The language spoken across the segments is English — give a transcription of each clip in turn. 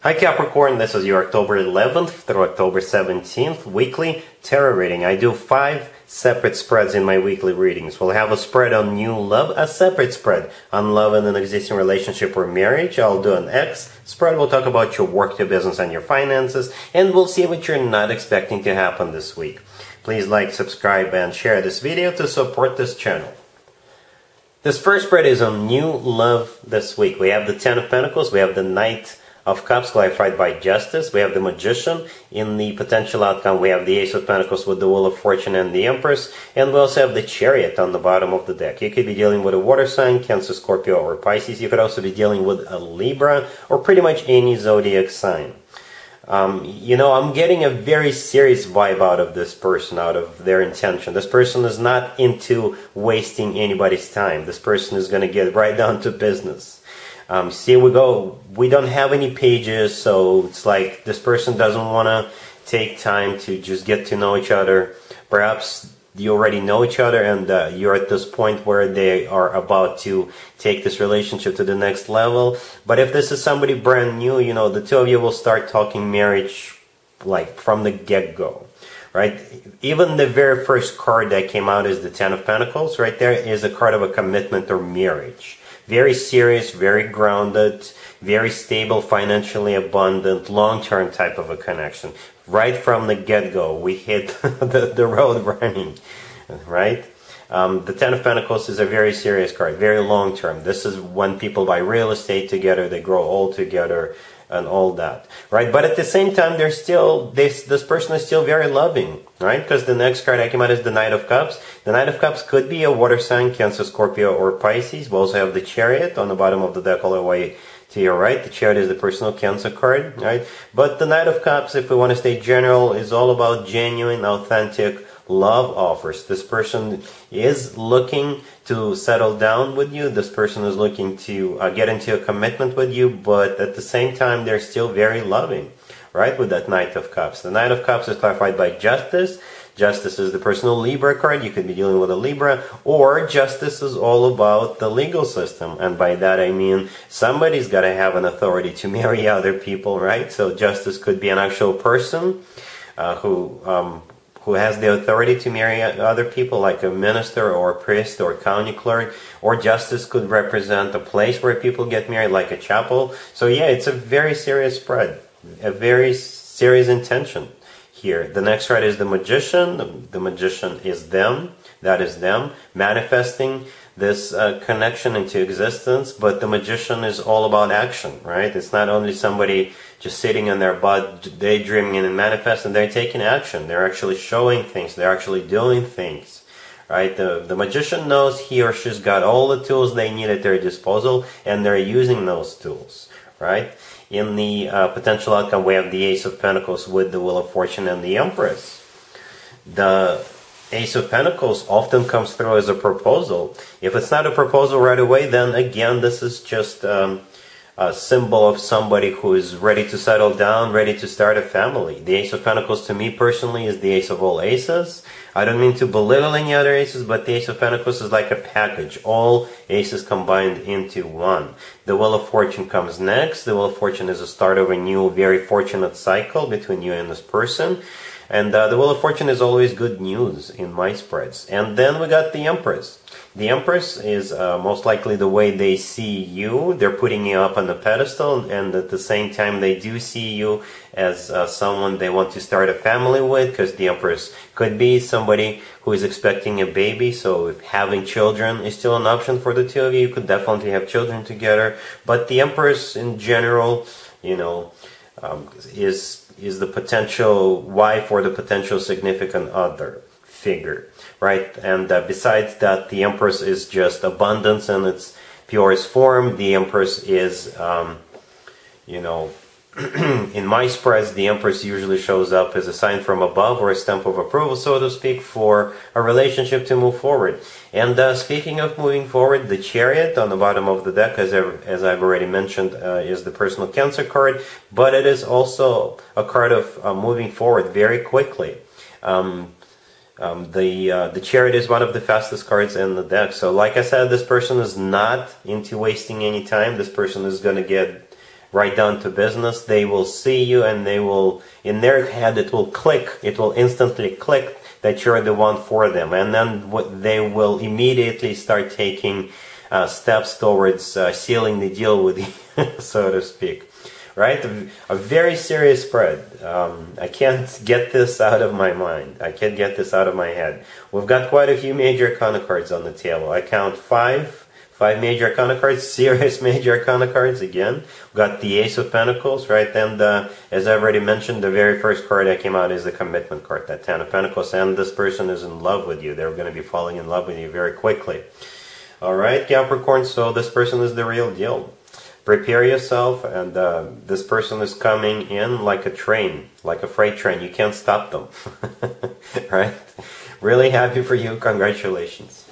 Hi Capricorn, this is your October 11th through October 17th weekly tarot reading. I do 5 separate spreads in my weekly readings. We'll have a spread on new love, a separate spread on love in an existing relationship or marriage. I'll do an X spread. We'll talk about your work, your business, and your finances, and we'll see what you're not expecting to happen this week. Please like, subscribe, and share this video to support this channel. This first spread is on new love this week. We have the Ten of Pentacles, we have the Knight of Cups clarified by Justice, we have the Magician. In the potential outcome, we have the Ace of Pentacles with the Wheel of Fortune and the Empress, and we also have the Chariot on the bottom of the deck. You could be dealing with a water sign, Cancer, Scorpio, or Pisces. You could also be dealing with a Libra, or pretty much any zodiac sign. I'm getting a very serious vibe out of this person, out of their intention. This person is not into wasting anybody's time. This person is going to get right down to business. See, we don't have any pages, so it's like this person doesn't want to take time to just get to know each other. Perhaps you already know each other and you're at this point where they are about to take this relationship to the next level. But if this is somebody brand new, the two of you will start talking marriage like from the get-go, right? Even the very first card that came out is the Ten of Pentacles. Right there is a card of a commitment or marriage. Very serious, very grounded, very stable, financially abundant, long-term type of a connection. Right from the get-go, we hit the road running, right? The Ten of Pentacles is a very serious card, very long-term. This is when people buy real estate together, they grow old together, and all that, right? But at the same time, this person is still very loving, right? Because the next card that came out is the Knight of Cups. The Knight of Cups could be a water sign, Cancer, Scorpio, or Pisces. We also have the Chariot on the bottom of the deck all the way to your right. The Chariot is the personal Cancer card, right? But the Knight of Cups, if we want to stay general, is all about genuine, authentic love offers. This person is looking to settle down with you. This person is looking to get into a commitment with you, but at the same time, they're still very loving, right, with that Knight of Cups. The Knight of Cups is clarified by Justice. Justice is the personal Libra card. You could be dealing with a Libra, or Justice is all about the legal system. And by that I mean somebody's got to have an authority to marry other people, right? So Justice could be an actual person who has the authority to marry other people, like a minister or a priest or a county clerk. Or Justice could represent a place where people get married, like a chapel. So yeah, it's a very serious spread, a very serious intention here. The next card is the Magician. The Magician is them. That is them manifesting this connection into existence. But the Magician is all about action, right? It's not only somebody just sitting in their butt, daydreaming and manifesting. They're taking action. They're actually showing things. They're actually doing things, right? The Magician knows he or she's got all the tools they need at their disposal, and they're using those tools, right? In the potential outcome, we have the Ace of Pentacles with the Wheel of Fortune and the Empress. The Ace of Pentacles often comes through as a proposal. If it's not a proposal right away, then again, this is just a symbol of somebody who is ready to settle down, ready to start a family. The Ace of Pentacles, to me personally, is the ace of all aces. I don't mean to belittle any other aces, but the Ace of Pentacles is like a package. All aces combined into one. The Wheel of Fortune comes next. The Wheel of Fortune is the start of a new, very fortunate cycle between you and this person. And the Wheel of Fortune is always good news in my spreads. And then we got the Empress. The Empress is most likely the way they see you. They're putting you up on the pedestal, and at the same time they do see you as someone they want to start a family with, because the Empress could be somebody who is expecting a baby. So if having children is still an option for the two of you, you could definitely have children together. But the Empress in general, is the potential wife or the potential significant other figure, right? And besides that, the Empress is just abundance in its purest form. The Empress is, in my spreads, the Empress usually shows up as a sign from above or a stamp of approval, so to speak, for a relationship to move forward. And speaking of moving forward, the Chariot on the bottom of the deck, as I've already mentioned, is the personal Cancer card, but it is also a card of moving forward very quickly. The Chariot is one of the fastest cards in the deck. So like I said, this person is not into wasting any time. This person is going to get right down to business. They will see you, and they will, in their head, it will click. It will instantly click that you're the one for them. And then they will immediately start taking steps towards sealing the deal with you, so to speak. Right? A very serious spread. I can't get this out of my mind. I can't get this out of my head. We've got quite a few major arcana cards on the table. I count five major arcana cards, serious major arcana cards again. We've got the Ace of Pentacles, right? And as I already mentioned, the very first card that came out is the commitment card, that Ten of Pentacles. And this person is in love with you. They're going to be falling in love with you very quickly. All right, Capricorn, so this person is the real deal. Prepare yourself, and this person is coming in like a train, like a freight train. You can't stop them. Right? Really happy for you. Congratulations.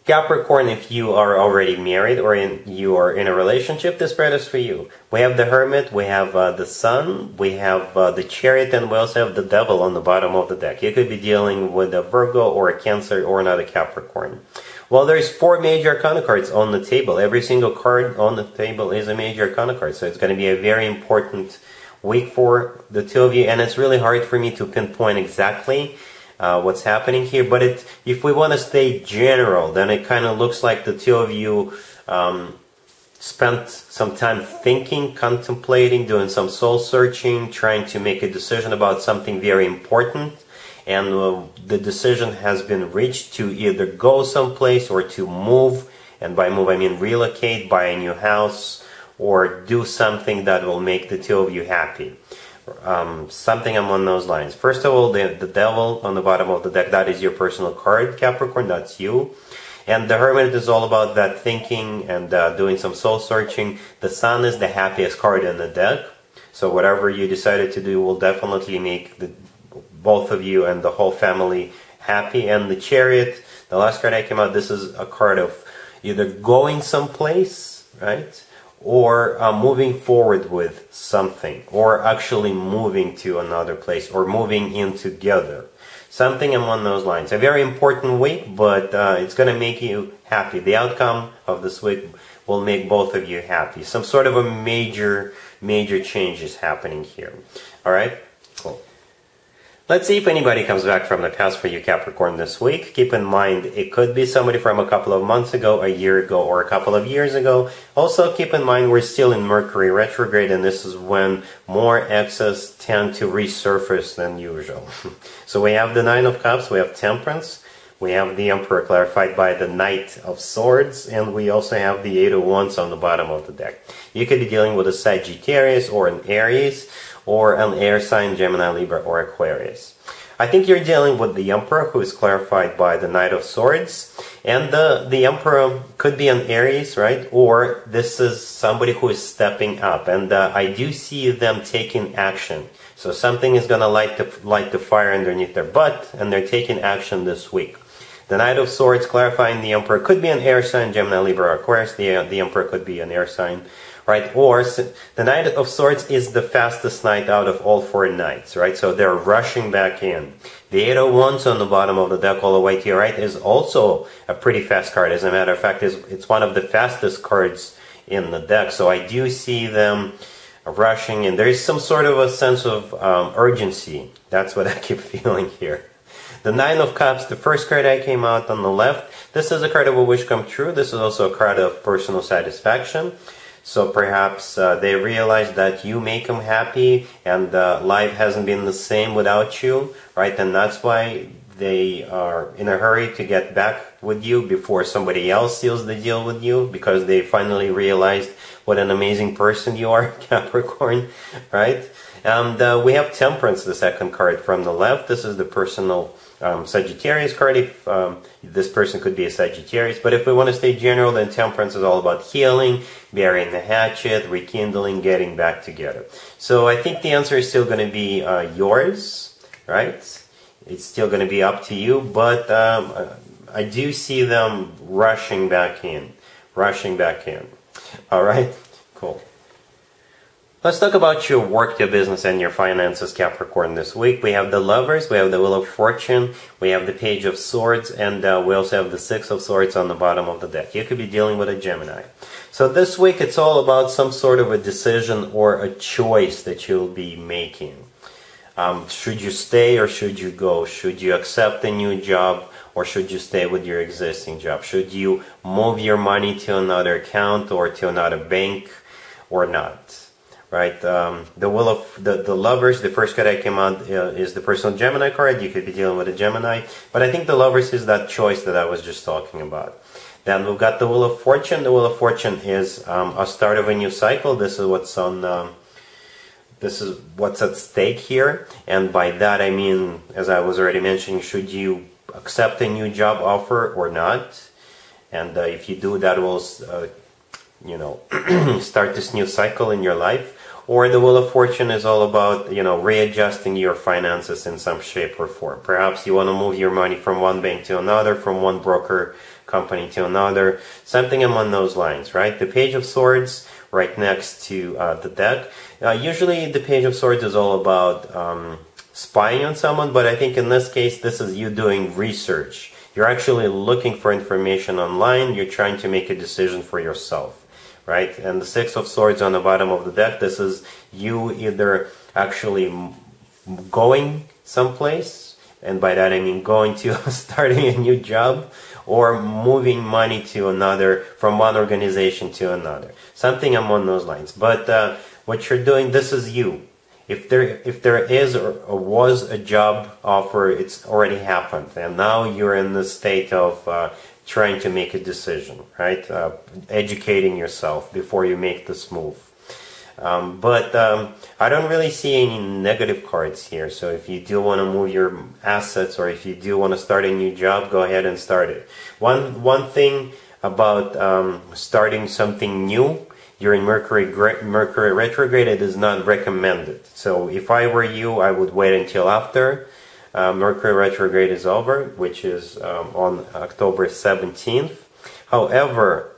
Capricorn, if you are already married or you are in a relationship, this spread is for you. We have the Hermit, we have the Sun, we have the Chariot, and we also have the Devil on the bottom of the deck. You could be dealing with a Virgo or a Cancer or another Capricorn. Well, there's 4 major arcana cards on the table. Every single card on the table is a major arcana card. So it's going to be a very important week for the two of you. And it's really hard for me to pinpoint exactly what's happening here. But if we want to stay general, then it kind of looks like the two of you spent some time thinking, contemplating, doing some soul searching, trying to make a decision about something very important. And the decision has been reached to either go someplace or to move. And by move, I mean relocate, buy a new house, or do something that will make the two of you happy. Something along those lines. First of all, the Devil on the bottom of the deck, that is your personal card, Capricorn, that's you. And the Hermit is all about that thinking and doing some soul searching. The Sun is the happiest card in the deck. So whatever you decided to do will definitely make both of you and the whole family happy. And the Chariot, the last card I came out, this is a card of either going someplace, right? Or moving forward with something, or actually moving to another place, or moving in together. Something along those lines. A very important week, but it's going to make you happy. The outcome of this week will make both of you happy. Some sort of a major change is happening here. All right? Cool. Let's see if anybody comes back from the past for you, Capricorn, this week. Keep in mind, it could be somebody from a couple of months ago, a year ago, or a couple of years ago. Also, keep in mind, we're still in Mercury retrograde, and this is when more exes tend to resurface than usual. So we have the Nine of Cups, we have Temperance, we have the Emperor clarified by the Knight of Swords, and we also have the Eight of Wands on the bottom of the deck. You could be dealing with a Sagittarius or an Aries, or an air sign, Gemini, Libra, or Aquarius. I think you're dealing with the Emperor, who is clarified by the Knight of Swords. And the Emperor could be an Aries, right? Or this is somebody who is stepping up. And I do see them taking action. So something is going to light the fire underneath their butt, and they're taking action this week. The Knight of Swords clarifying the Emperor could be an air sign, Gemini, Libra, or Aquarius. The Emperor could be an air sign. Right? Or the Knight of Swords is the fastest knight out of all 4 knights, right? So they're rushing back in. The Eight of Wands on the bottom of the deck all the way to your right is also a pretty fast card. As a matter of fact, it's one of the fastest cards in the deck. So I do see them rushing in. There is some sort of a sense of urgency. That's what I keep feeling here. The Nine of Cups, the first card I came out on the left, this is a card of a wish come true. This is also a card of personal satisfaction. So perhaps they realize that you make them happy, and life hasn't been the same without you, right? And that's why they are in a hurry to get back with you before somebody else seals the deal with you, because they finally realized what an amazing person you are, Capricorn, right? And we have Temperance, the second card from the left. This is the personal Sagittarius card. If this person could be a Sagittarius, but if we want to stay general, then Temperance is all about healing, burying the hatchet, rekindling, getting back together. So I think the answer is still going to be yours, right? It's still going to be up to you, but I do see them rushing back in. All right, cool. Let's talk about your work, your business, and your finances, Capricorn, this week. We have the Lovers, we have the Wheel of Fortune, we have the Page of Swords, and we also have the Six of Swords on the bottom of the deck. You could be dealing with a Gemini. So this week it's all about some sort of a decision or a choice that you'll be making. Should you stay or should you go? Should you accept a new job or should you stay with your existing job? Should you move your money to another account or to another bank or not? Right? The Wheel of the Lovers, the first card that came out is the personal Gemini card. You could be dealing with a Gemini. But I think the Lovers is that choice that I was just talking about. Then we've got the Wheel of Fortune. The Wheel of Fortune is a start of a new cycle. This is what's on... This is what's at stake here, and by that I mean, as I was already mentioning, should you accept a new job offer or not? And if you do, that will, you know, start this new cycle in your life. Or the Wheel of Fortune is all about, you know, readjusting your finances in some shape or form. Perhaps you want to move your money from one bank to another, from one broker company to another, something along those lines, right? The Page of Swords right next to the deck. Usually the Page of Swords is all about spying on someone, but I think in this case this is you doing research. You're actually looking for information online, you're trying to make a decision for yourself, right? And the Six of Swords on the bottom of the deck, this is you either actually going someplace, and by that I mean going to starting a new job, or moving money to another, from one organization to another. Something along those lines. But what you're doing, this is you. If there is or was a job offer, it's already happened. And now you're in the state of trying to make a decision, right? Educating yourself before you make this move. But I don't really see any negative cards here. So if you do want to move your assets or if you do want to start a new job, go ahead and start it. One thing about starting something new during Mercury retrograde, it is not recommended. So if I were you, I would wait until after Mercury retrograde is over, which is on October 17th. However,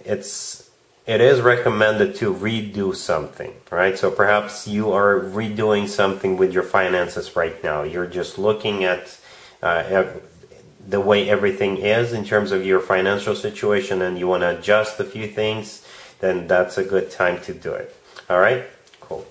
it is recommended to redo something, right? So perhaps you are redoing something with your finances right now. You're just looking at the way everything is in terms of your financial situation and you want to adjust a few things, then that's a good time to do it. All right? Cool.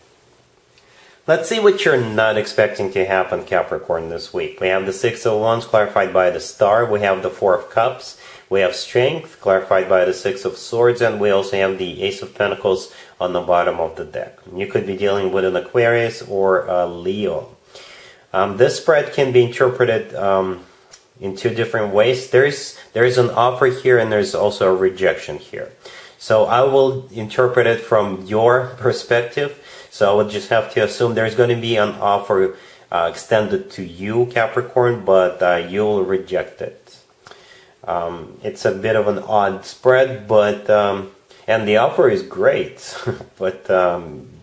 Let's see what you're not expecting to happen, Capricorn, this week. We have the Six of Wands clarified by the Star. We have the Four of Cups. We have Strength, clarified by the Six of Swords, and we also have the Ace of Pentacles on the bottom of the deck. You could be dealing with an Aquarius or a Leo. This spread can be interpreted in two different ways. There's an offer here, and there's also a rejection here. So I will interpret it from your perspective. So I would just have to assume there's going to be an offer extended to you, Capricorn, but you'll reject it. It's a bit of an odd spread, but and the offer is great, but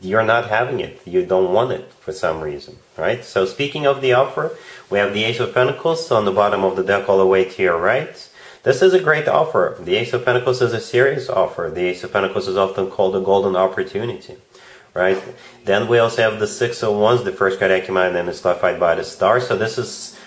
you're not having it. You don't want it for some reason, right? So speaking of the offer, we have the Ace of Pentacles on the bottom of the deck all the way to your right. This is a great offer. The Ace of Pentacles is a serious offer. The Ace of Pentacles is often called a golden opportunity, right? Then we also have the Six of Wands, the first card that came out, and then it's clarified by the Star. So this is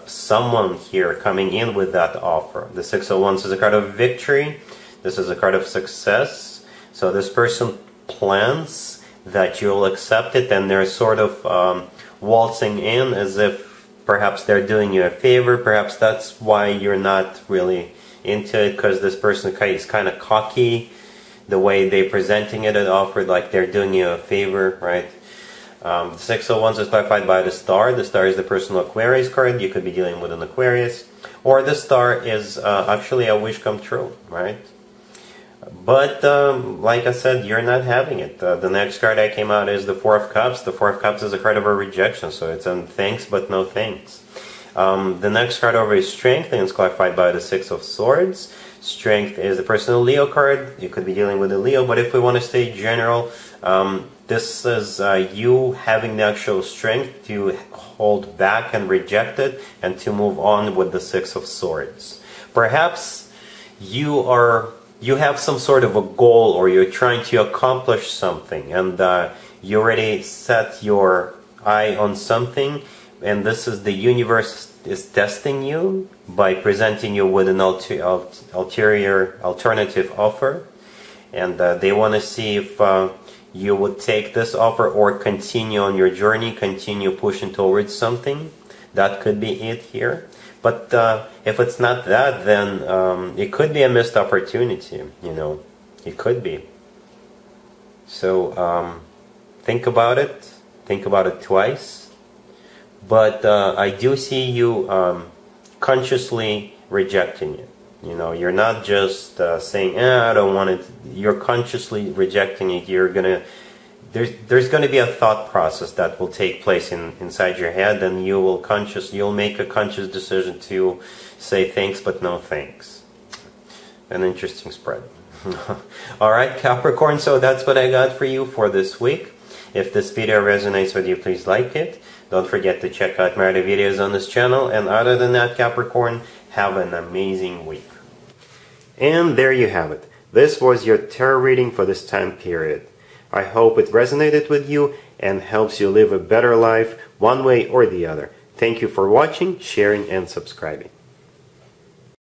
someone here coming in with that offer. The Six of Wands is a card of victory. This is a card of success. So this person plans that you'll accept it, and they're sort of waltzing in as if perhaps they're doing you a favor. Perhaps that's why you're not really into it, because this person is kind of cocky. The way they're presenting it, offered like they're doing you a favor, right? The Six of Wands is clarified by the Star. The Star is the personal Aquarius card. You could be dealing with an Aquarius. Or the Star is actually a wish come true, right? But, like I said, you're not having it. The next card that came out is the Four of Cups. The Four of Cups is a card of a rejection, so it's a thanks but no thanks. The next card over is Strength, and it's clarified by the Six of Swords. Strength is the personal Leo card. You could be dealing with a Leo, but if we want to stay general, this is you having the actual strength to hold back and reject it and to move on with the Six of Swords. Perhaps you have some sort of a goal, or you're trying to accomplish something, and you already set your eye on something, and this is the universe is testing you by presenting you with an alternative offer. and they want to see if you would take this offer or continue on your journey, continue pushing towards something. That could be it here. But if it's not that, then it could be a missed opportunity, you know. It could be. So think about it. Think about it twice. But I do see you consciously rejecting it. You know, you're not just saying, I don't want it. You're consciously rejecting it. You're gonna, there's gonna be a thought process that will take place inside your head, and you'll make a conscious decision to say thanks, but no thanks. An interesting spread. All right, Capricorn. So that's what I got for you for this week. If this video resonates with you, please like it. Don't forget to check out my other videos on this channel. And other than that, Capricorn, have an amazing week. And there you have it. This was your tarot reading for this time period. I hope it resonated with you and helps you live a better life one way or the other. Thank you for watching, sharing, and subscribing.